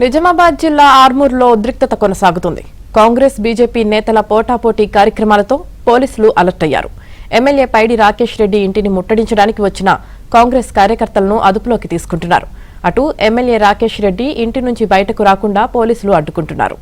నిజామాబాద్ జిల్లా ఆర్మూర్లో ఉద్రిక్తత కొనసాగుతుంది. కాంగ్రెస్ బీజేపీ నేతల పోటాపోటీ కార్యక్రమాలతో పోలీసులు అలర్ట్ అయ్యారు. ఎమ్మెల్యే పైడి రాకేష్ రెడ్డి ఇంటిని ముట్టడించడానికి వచ్చిన కాంగ్రెస్ కార్యకర్తలను అదుపులోకి తీసుకుంటున్నారు. అటు ఎమ్మెల్యే రాకేష్ రెడ్డి ఇంటి నుంచి బయటకు రాకుండా పోలీసులు అడ్డుకుంటున్నారు.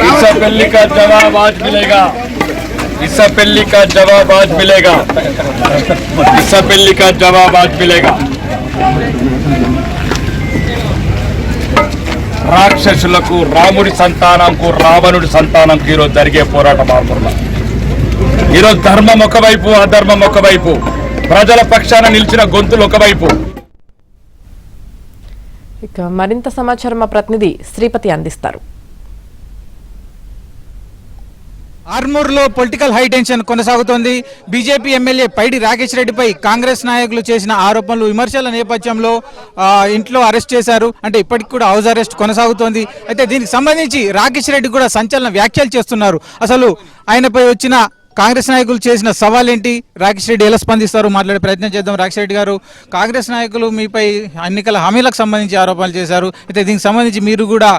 इससे पहले का जवाब आज मिलेगा. इससे पहले का जवाब आज मिलेगा. इससे पहले का जवाब आज मिलेगा. రాక్షసులకు రాముడి సంతానంకు రావణుడి సంతానంకు ఈరోజు జరిగే పోరాటం ఆర్మూర్లో. ఈరోజు ధర్మం ఒకవైపు, అధర్మం ఒకవైపు, ప్రజల పక్షాన నిలిచిన గొంతులు ఒకవైపు. ఇక మరింత సమాచారం మా ప్రతినిధి శ్రీపతి అందిస్తారు. ఆర్మూర్లో పొలిటికల్ హై టెన్షన్ కొనసాగుతోంది. బీజేపీ ఎమ్మెల్యే పైడి రాకేష్ రెడ్డిపై కాంగ్రెస్ నాయకులు చేసిన ఆరోపణలు, విమర్శల నేపథ్యంలో ఇంట్లో అరెస్ట్ చేశారు. అంటే ఇప్పటికి కూడా హౌస్ అరెస్ట్ కొనసాగుతోంది. అయితే దీనికి సంబంధించి రాకేష్ రెడ్డి కూడా సంచలన వ్యాఖ్యలు చేస్తున్నారు. అసలు ఆయనపై వచ్చిన కాంగ్రెస్ నాయకులు చేసిన సవాలేంటి, రాకేష్ రెడ్డి ఎలా స్పందిస్తారు, మాట్లాడే ప్రయత్నం చేద్దాం. రాకేష్ రెడ్డి గారు, కాంగ్రెస్ నాయకులు మీపై ఎన్నికల హామీలకు సంబంధించి ఆరోపణలు చేశారు. అయితే దీనికి సంబంధించి మీరు కూడా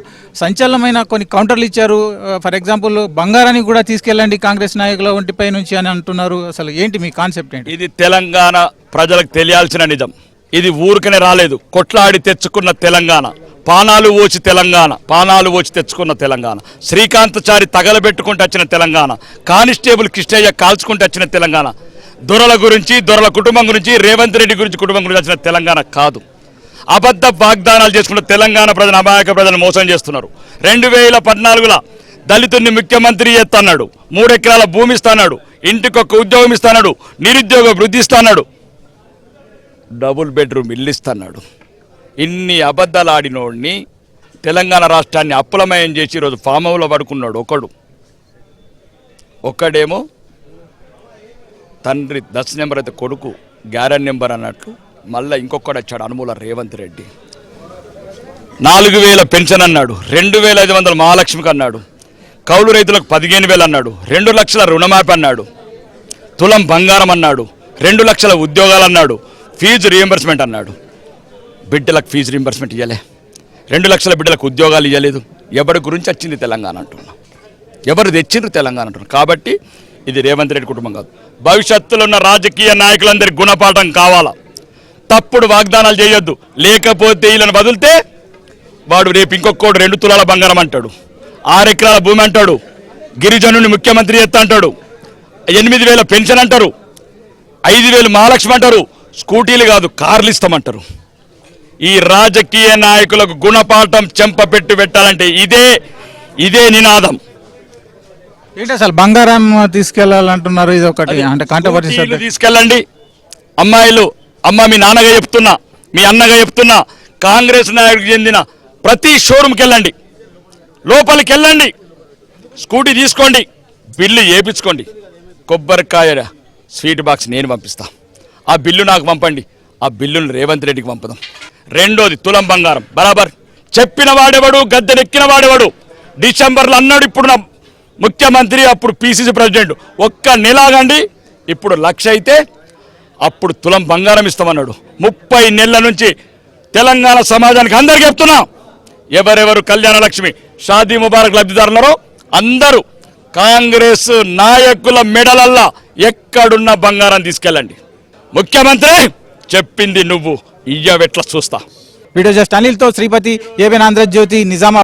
సంచలనమైన కొన్ని కౌంటర్లు ఇచ్చారు. ఫర్ ఎగ్జాంపుల్ బంగారాన్ని కూడా తీసుకెళ్ళండి కాంగ్రెస్ నాయకుల ఒంటిపై నుంచి అని అంటున్నారు. అసలు ఏంటి మీ కాన్సెప్ట్ ఏంటి? ఇది తెలంగాణ ప్రజలకు తెలియాల్సిన నిజం. ఇది ఊరికనే రాలేదు, కొట్లాడి తెచ్చుకున్న తెలంగాణ, పానాలు ఓచి తెలంగాణ, పానాలు ఓచి తెచ్చుకున్న తెలంగాణ, శ్రీకాంతచారి తగలబెట్టుకుంటూ వచ్చిన తెలంగాణ, కానిస్టేబుల్ కృష్ణయ్య కాల్చుకుంటూ వచ్చిన తెలంగాణ, దొరల గురించి, దొరల కుటుంబం గురించి, రేవంత్ రెడ్డి గురించి కుటుంబం గురించి వచ్చిన తెలంగాణ కాదు. అబద్ధ వాగ్దానాలు చేసుకున్న తెలంగాణ ప్రజలు, అమాయక ప్రజలను మోసం చేస్తున్నారు. 2014లో దళితుడిని ముఖ్యమంత్రి చేస్తాడు, 3 ఎకరాల భూమి ఇస్తాడు, ఇంటికొక ఉద్యోగం ఇస్తాడు, నిరుద్యోగ వృద్ధి ఇస్తాడు, డబుల్ బెడ్రూమ్ ఇల్లు ఇస్తున్నాడు. ఇన్ని అబద్ధాలు ఆడినోడిని తెలంగాణ రాష్ట్రాన్ని అప్పులమయం చేసి ఈరోజు ఫామ్ హౌస్లో పడుకున్నాడు ఒక్కడేమో తండ్రి 10 నెంబర్ అయితే కొడుకు గ్యారెంటీ నెంబర్ అన్నట్లు, మళ్ళీ ఇంకొకడు వచ్చాడు అనుమూల రేవంత్ రెడ్డి. 4000 పెన్షన్ అన్నాడు, 2500 మహాలక్ష్మికి అన్నాడు, కౌలు రైతులకు 15,000 అన్నాడు, 2 లక్షల రుణమాఫీ అన్నాడు, తులం బంగారం అన్నాడు, 2 లక్షల ఉద్యోగాలు అన్నాడు, ఫీజు రీఎంబర్స్మెంట్ అన్నాడు. బిడ్డలకు ఫీజు రీఎంబర్స్మెంట్ ఇవ్వలే, 2 లక్షల బిడ్డలకు ఉద్యోగాలు ఇవ్వలేదు. ఎవరి గురించి వచ్చింది తెలంగాణ అంటున్నా, ఎవరు తెచ్చిండ్రు తెలంగాణ అంటున్నా. కాబట్టి ఇది రేవంత్ రెడ్డి కుటుంబం కాదు. భవిష్యత్తులో ఉన్న రాజకీయ నాయకులందరికీ గుణపాఠం కావాలా. తప్పుడు వాగ్దానాలు చేయొద్దు, లేకపోతే వీళ్ళని వదిలితే వాడు రేపు ఇంకొకడు 2 తులాల బంగారం అంటాడు, 6 ఎకరాల భూమి అంటాడు, గిరిజనుని ముఖ్యమంత్రి చేస్తా అంటాడు, 8,000 పెన్షన్ అంటారు, 5,000 మహాలక్ష్మి అంటారు, స్కూటీలు కాదు కార్లు ఇస్తామంటారు. ఈ రాజకీయ నాయకులకు గుణపాఠం చెంపపెట్టు పెట్టాలంటే ఇదే నినాదం. ఏంటి అసలు బంగారం తీసుకెళ్లాలంటున్నారు, ఇది ఒకటి అంటే కాంట్రవర్సీ. తీసుకెళ్ళండి అమ్మాయిలు, అమ్మ మీ నాన్నగా చెప్తున్నా, మీ అన్నగా చెప్తున్నా, కాంగ్రెస్ నాయకుడికి చెందిన ప్రతి షోరూమ్కి వెళ్ళండి, లోపలికి వెళ్ళండి, స్కూటీ తీసుకోండి, బిల్లు చేయించుకోండి, కొబ్బరికాయ స్వీట్ బాక్స్ నేను పంపిస్తా, ఆ బిల్లు నాకు పంపండి, ఆ బిల్లును రేవంత్ రెడ్డికి పంపుదాం. రెండోది తులం బంగారం బరాబర్. చెప్పిన వాడేవాడు, గద్దెనెక్కిన వాడేవాడు. డిసెంబర్లో అన్నాడు, ఇప్పుడు నా ముఖ్యమంత్రి, అప్పుడు పిసిసి ప్రెసిడెంట్, ఒక్క నెలాగండి ఇప్పుడు 1,00,000 అయితే అప్పుడు తులం బంగారం ఇస్తామన్నాడు. 30 నెలల నుంచి తెలంగాణ సమాజానికి అందరికీ చెప్తున్నా, ఎవరెవరు కళ్యాణ లక్ష్మి, షాదీ ముబారక్ లబ్ధిదారున్నారో అందరూ కాంగ్రెస్ నాయకుల మెడలల్లా ఎక్కడున్న బంగారం తీసుకెళ్ళండి. ముఖ్యమంత్రి చెప్పింది నువ్వు ఇయ్యవెట్లా చూస్తా. వీడియో జస్ట్ అనిల్తో శ్రీపతి, ఏబిఎన్ ఆంధ్రజ్యోతి, నిజామాబాద్.